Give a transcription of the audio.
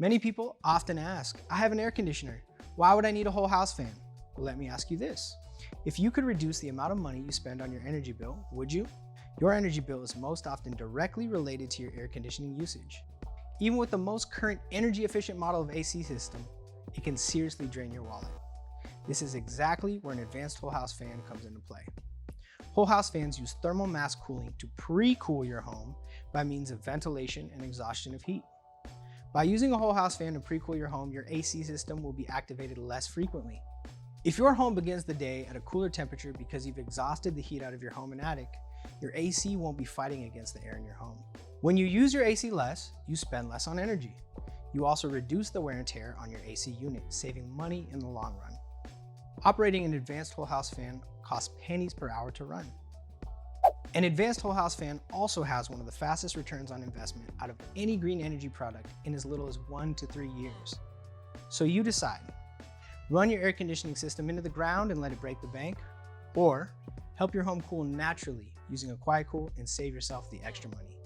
Many people often ask, I have an air conditioner. Why would I need a whole house fan? Well, let me ask you this. If you could reduce the amount of money you spend on your energy bill, would you? Your energy bill is most often directly related to your air conditioning usage. Even with the most current energy efficient model of AC system, it can seriously drain your wallet. This is exactly where an advanced whole house fan comes into play. Whole house fans use thermal mass cooling to pre-cool your home by means of ventilation and exhaustion of heat. By using a whole house fan to pre-cool your home, your AC system will be activated less frequently. If your home begins the day at a cooler temperature because you've exhausted the heat out of your home and attic, your AC won't be fighting against the air in your home. When you use your AC less, you spend less on energy. You also reduce the wear and tear on your AC unit, saving money in the long run. Operating an advanced whole house fan costs pennies per hour to run. An advanced whole house fan also has one of the fastest returns on investment out of any green energy product in as little as 1 to 3 years. So you decide. Run your air conditioning system into the ground and let it break the bank, or help your home cool naturally using a QuietCool and save yourself the extra money.